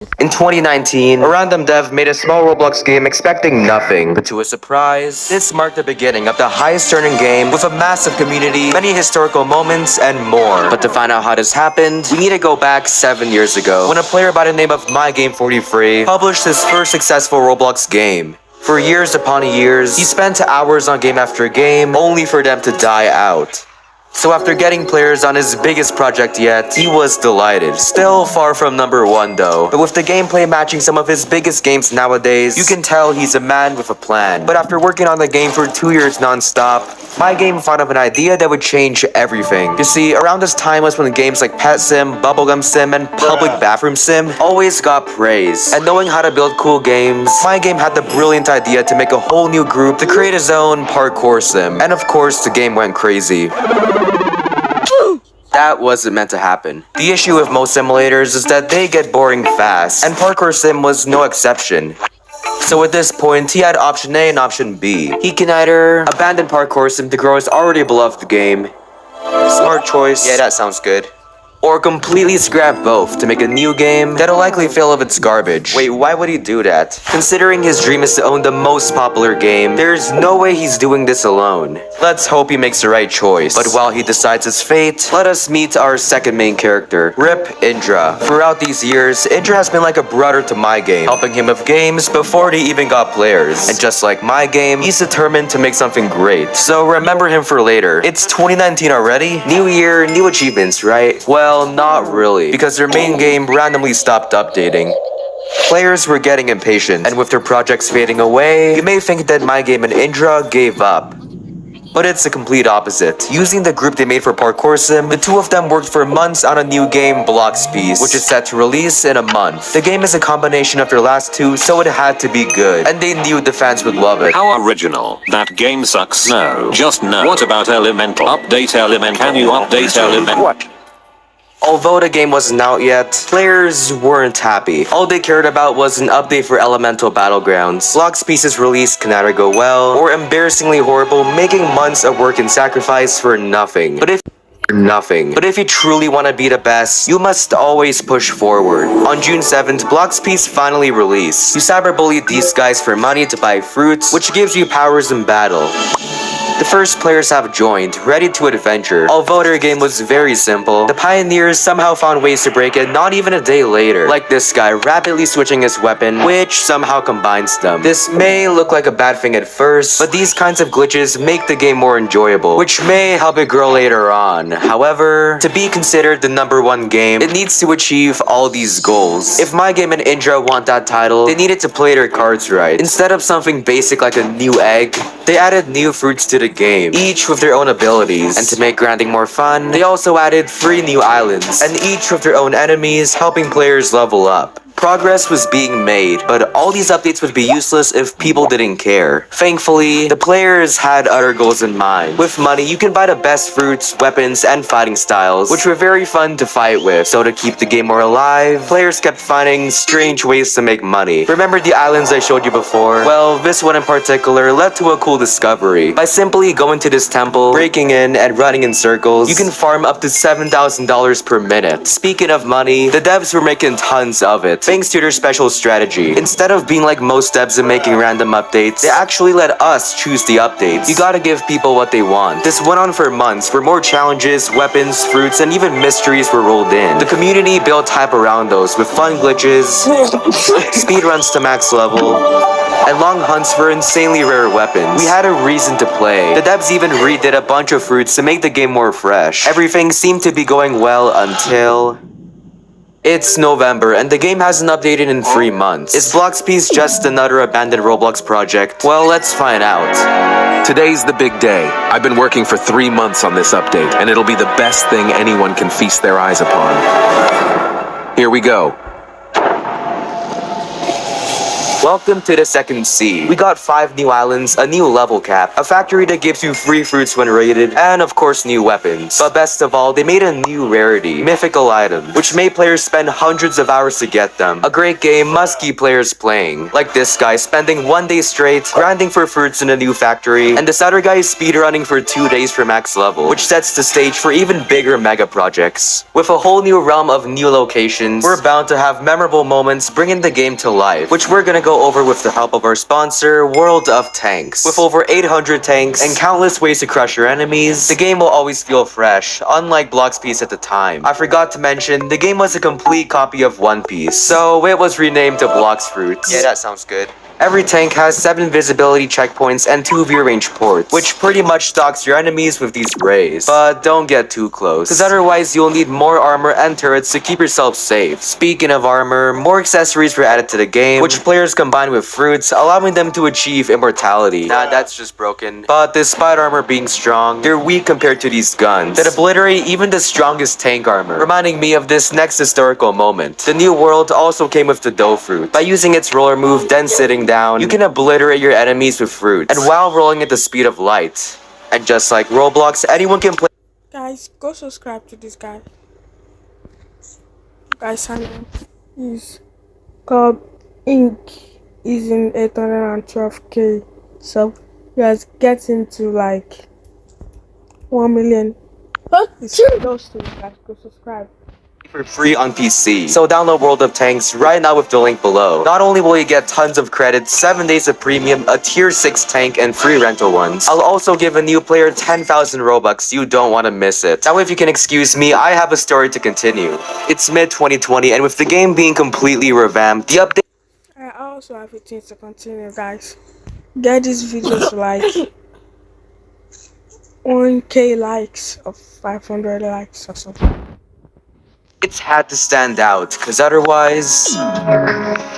In 2019, a random dev made a small Roblox game expecting nothing. But to his surprise, this marked the beginning of the highest earning game with a massive community, many historical moments, and more. But to find out how this happened, we need to go back 7 years ago, when a player by the name of MyGame43 published his first successful Roblox game. For years upon years, he spent hours on game after game, only for them to die out. So after getting players on his biggest project yet, he was delighted. Still far from number one though, but with the gameplay matching some of his biggest games nowadays, you can tell he's a man with a plan. But after working on the game for 2 years non-stop, MyGame thought of an idea that would change everything. You see, around this time was when games like Pet Sim, Bubblegum Sim, and Public Bathroom Sim always got praise. And knowing how to build cool games, MyGame had the brilliant idea to make a whole new group to create his own parkour sim. And of course, the game went crazy. That wasn't meant to happen. The issue with most simulators is that they get boring fast, and Parkour Sim was no exception. So at this point, he had option A and option B. He can either abandon Parkour Sim to grow his already beloved game. Smart choice. Yeah, that sounds good. Or completely scrap both to make a new game that'll likely fail of its garbage. Wait, why would he do that? Considering his dream is to own the most popular game, there's no way he's doing this alone. Let's hope he makes the right choice. But while he decides his fate, let us meet our second main character, Rip Indra. Throughout these years, Indra has been like a brother to MyGame, helping him with games before they even got players. And just like MyGame, he's determined to make something great. So remember him for later. It's 2019 already? New year, new achievements, right? Well, not really, because their main game randomly stopped updating. Players were getting impatient, and with their projects fading away, you may think that MyGame and Indra gave up. But it's the complete opposite. Using the group they made for Parkour Sim, the two of them worked for months on a new game, Blox Piece, which is set to release in a month. The game is a combination of their last two, so it had to be good, and they knew the fans would love it. How original. That game sucks. No. Just no. What about Elemental? Update Elemental. Can you update Elemental? What? Although the game wasn't out yet, players weren't happy. All they cared about was an update for Elemental Battlegrounds. Blox Piece's release can either go well, or embarrassingly horrible, making months of work and sacrifice for nothing. But if you truly want to be the best, you must always push forward. On June 7th, Blox Piece finally released. You cyberbullied these guys for money to buy fruits, which gives you powers in battle. The first players have joined, ready to adventure. Although their game was very simple, the pioneers somehow found ways to break it not even a day later. Like this guy rapidly switching his weapon, which somehow combines them. This may look like a bad thing at first, but these kinds of glitches make the game more enjoyable, which may help it grow later on. However, to be considered the #1 game, it needs to achieve all these goals. If MyGame and Indra want that title, they needed to play their cards right. Instead of something basic like a new egg, they added new fruits to the game, each with their own abilities. And to make grinding more fun, they also added 3 new islands, and each with their own enemies, helping players level up. Progress was being made, but all these updates would be useless if people didn't care. Thankfully, the players had other goals in mind. With money, you can buy the best fruits, weapons, and fighting styles, which were very fun to fight with. So to keep the game more alive, players kept finding strange ways to make money. Remember the islands I showed you before? Well, this one in particular led to a cool discovery. By simply going to this temple, breaking in, and running in circles, you can farm up to $7,000 per minute. Speaking of money, the devs were making tons of it, thanks to their special strategy. Instead of being like most devs and making random updates, they actually let us choose the updates. You gotta give people what they want. This went on for months, where more challenges, weapons, fruits, and even mysteries were rolled in. The community built hype around those, with fun glitches, speedruns to max level, and long hunts for insanely rare weapons. We had a reason to play. The devs even redid a bunch of fruits to make the game more fresh. Everything seemed to be going well until... It's November, and the game hasn't updated in 3 months. Is Blox Piece just another abandoned Roblox project? Well, let's find out. Today's the big day. I've been working for 3 months on this update, and it'll be the best thing anyone can feast their eyes upon. Here we go. Welcome to the second sea. We got 5 new islands, a new level cap, a factory that gives you free fruits when raided, and of course new weapons. But best of all, they made a new rarity, mythical items, which made players spend hundreds of hours to get them. A great game must keep players playing. Like this guy spending 1 day straight, grinding for fruits in a new factory, and this other guy is speedrunning for 2 days for max level, which sets the stage for even bigger mega projects. With a whole new realm of new locations, we're bound to have memorable moments bringing the game to life, which we're gonna go over with the help of our sponsor, World of Tanks. With over 800 tanks and countless ways to crush your enemies, the game will always feel fresh, unlike Blox Piece at the time. I forgot to mention, the game was a complete copy of One Piece, so it was renamed to Blox Fruits. Yeah, that sounds good. Every tank has 7 visibility checkpoints and 2 view range ports, which pretty much stalks your enemies with these rays. But don't get too close, cause otherwise you'll need more armor and turrets to keep yourself safe. Speaking of armor, more accessories were added to the game, which players combine with fruits, allowing them to achieve immortality. Nah, that's just broken. But despite armor being strong, they're weak compared to these guns that obliterate even the strongest tank armor, reminding me of this next historical moment. The new world also came with the dough fruit. By using its roller move, then sitting down, you can obliterate your enemies with fruits, and while rolling at the speed of light. And just like Roblox, anyone can play. Guys, go subscribe to this guy. Guys, channel is called Inc. is in 812k. So you guys get into like 1 million. It's close to you guys. Go subscribe. For free on PC. So download World of Tanks right now with the link below. Not only will you get tons of credits, 7 days of premium, a tier 6 tank, and free rental ones, I'll also give a new player 10,000 Robux. You don't want to miss it. Now if you can excuse me, I have a story to continue. It's mid-2020 and with the game being completely revamped, the update I also have a thing to continue, guys. Get this video to like 1k likes or 500 likes or something. it's had to stand out, cause otherwise...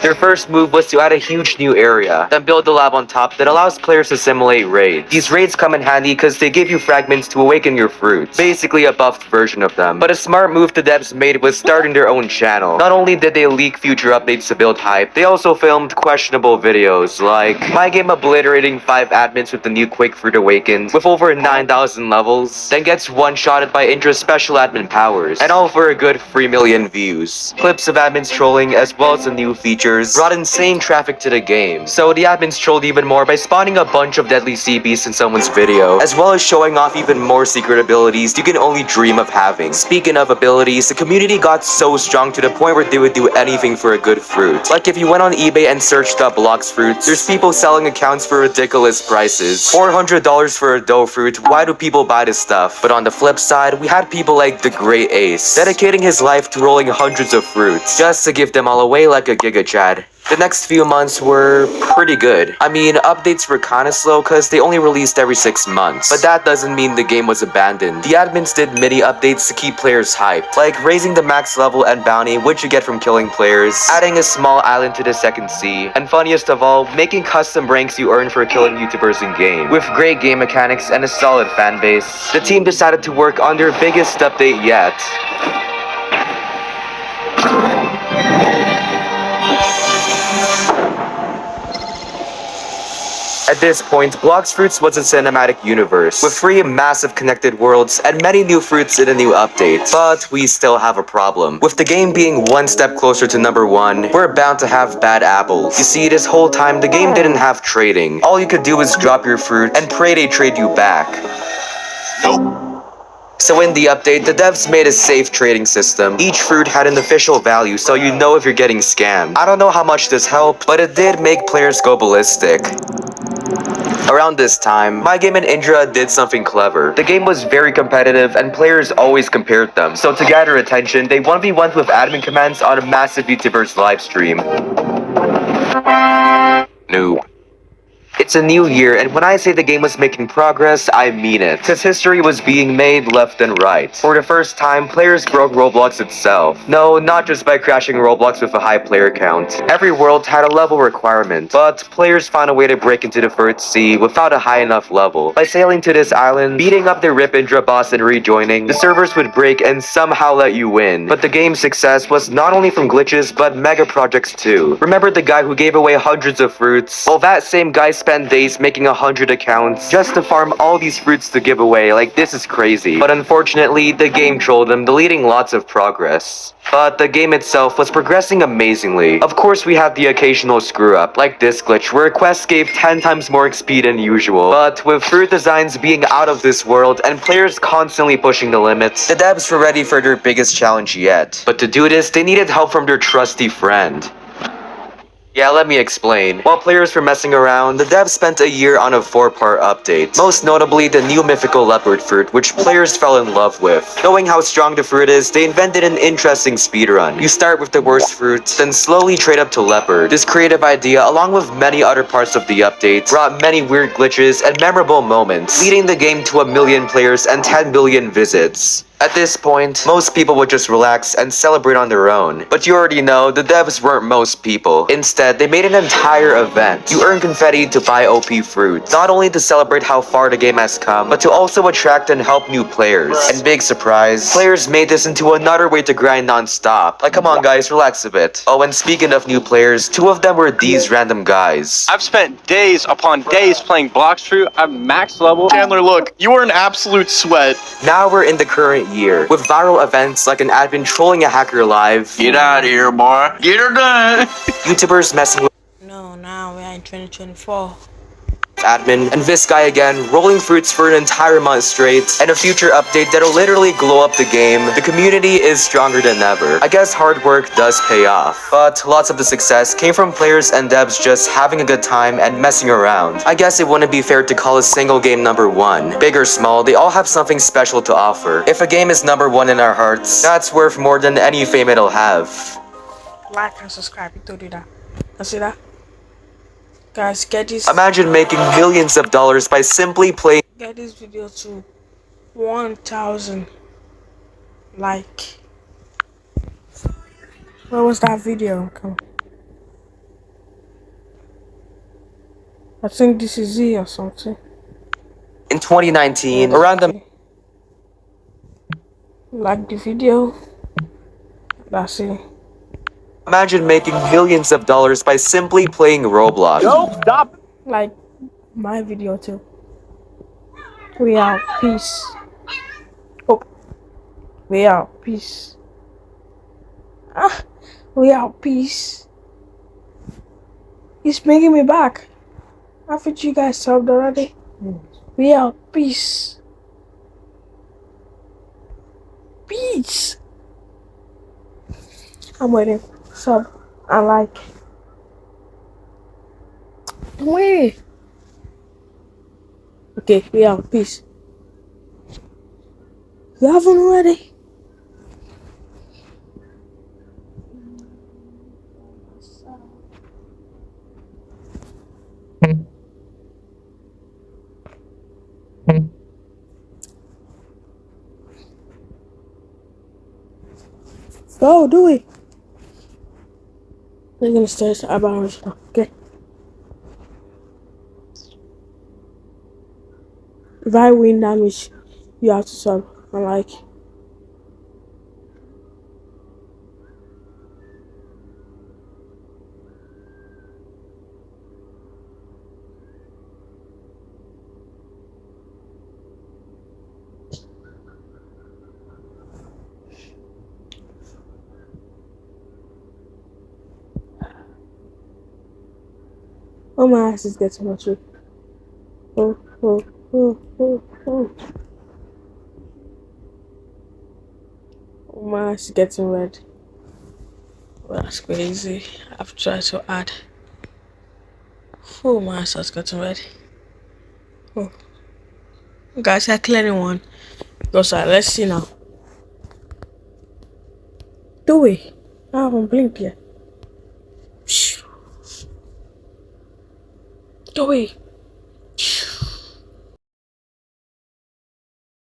Their first move was to add a huge new area, then build a lab on top that allows players to simulate raids. These raids come in handy cause they give you fragments to awaken your fruits, basically a buffed version of them. But a smart move the devs made was starting their own channel. Not only did they leak future updates to build hype, they also filmed questionable videos, like my game obliterating 5 admins with the new Quake Fruit Awakens, with over 9,000 levels, then gets one-shotted by Indra's special admin powers, and all for a good 3 million views. Clips of admins trolling as well as the new features brought insane traffic to the game, so the admins trolled even more by spawning a bunch of deadly sea beasts in someone's video, as well as showing off even more secret abilities you can only dream of having. Speaking of abilities, the community got so strong to the point where they would do anything for a good fruit. Like if you went on eBay and searched up Blox Fruits, there's people selling accounts for ridiculous prices. $400 for a dough fruit, why do people buy this stuff? But on the flip side, we had people like the Great Ace, dedicating his life to rolling hundreds of fruits, just to give them all away like a Giga Chad. The next few months were pretty good. I mean, updates were kinda slow cause they only released every 6 months. But that doesn't mean the game was abandoned. The admins did mini updates to keep players hyped, like raising the max level and bounty which you get from killing players, adding a small island to the second sea, and funniest of all, making custom ranks you earn for killing YouTubers in game. With great game mechanics and a solid fan base, the team decided to work on their biggest update yet. At this point, Blox Fruits was a cinematic universe, with 3 massive connected worlds and many new fruits in a new update. But we still have a problem. With the game being one step closer to number 1, we're bound to have bad apples. You see, this whole time, the game didn't have trading. All you could do was drop your fruit and pray they trade you back. So in the update, the devs made a safe trading system. Each fruit had an official value, so you know if you're getting scammed. I don't know how much this helped, but it did make players go ballistic. Around this time, my game and Indra did something clever. The game was very competitive and players always compared them. So to gather attention, they 1v1'd with admin commands on a massive YouTuber's livestream. Noob. It's a new year, and when I say the game was making progress, I mean it. Because history was being made left and right. For the first time, players broke Roblox itself. No, not just by crashing Roblox with a high player count. Every world had a level requirement, but players found a way to break into the first sea without a high enough level. By sailing to this island, beating up the Rip Indra boss and rejoining, the servers would break and somehow let you win. But the game's success was not only from glitches, but mega projects too. Remember the guy who gave away hundreds of fruits? Well, that same guy spent days making 100 accounts just to farm all these fruits to give away. Like, this is crazy. But unfortunately, the game trolled him, deleting lots of progress. But the game itself was progressing amazingly. Of course, we had the occasional screw up, like this glitch where quests gave 10 times more XP than usual. But with fruit designs being out of this world and players constantly pushing the limits, the devs were ready for their biggest challenge yet. But to do this, they needed help from their trusty friend. Yeah, let me explain. While players were messing around, the devs spent a year on a 4-part update. Most notably, the new mythical leopard fruit, which players fell in love with. Knowing how strong the fruit is, they invented an interesting speedrun. You start with the worst fruit, then slowly trade up to leopard. This creative idea, along with many other parts of the update, brought many weird glitches and memorable moments, leading the game to 1 million players and 10 billion visits. At this point, most people would just relax and celebrate on their own. But you already know, the devs weren't most people. Instead, they made an entire event. You earn confetti to buy OP fruit, not only to celebrate how far the game has come, but to also attract and help new players. And big surprise, players made this into another way to grind non-stop. Like, come on guys, relax a bit. Oh, and speaking of new players, 2 of them were these random guys. I've spent days upon days playing Blox Fruit. I'm max level. Chandler, look, you are an absolute sweat. Now we're in the current year, with viral events like an admin trolling a hacker live, Get out of here, boy. Get her done. YouTubers messing with No, now we are in 2024. admin, and this guy again rolling fruits for an entire month straight, and a future update that'll literally glow up the game. The community is stronger than ever. I guess hard work does pay off, but lots of the success came from players and devs just having a good time and messing around. I guess it wouldn't be fair to call a single game number 1. Big or small, they all have something special to offer. If a game is number 1 in our hearts, that's worth more than any fame it'll have. Like and subscribe. You do that. You see that? Guys, get this. Imagine making millions of dollars by simply playing. Get this video to 1,000 like. Where was that video? Come. I think this is it or something. In 2019, around the Like the video. That's it. Imagine making millions of dollars by simply playing Roblox. Like my video too. We out. Peace. Oh. We out. Peace. Ah. We out. Peace. He's making me back. Haven't you guys subbed already? We out. Peace. Peace. I'm waiting. Sub and like. Wait. Okay, we out. Peace. You haven't already? Go, do it. We're gonna start about original, okay? If I win, that means you have to sub and like. Oh, my ass is getting much. Oh, oh, oh, oh, oh. Oh, my ass is getting red. Well, that's crazy. I've tried to add. Oh, my ass is getting red. Oh. Guys, I clearing one. Go, sir. Let's see now. Do it. I haven't blinked yet. Do it.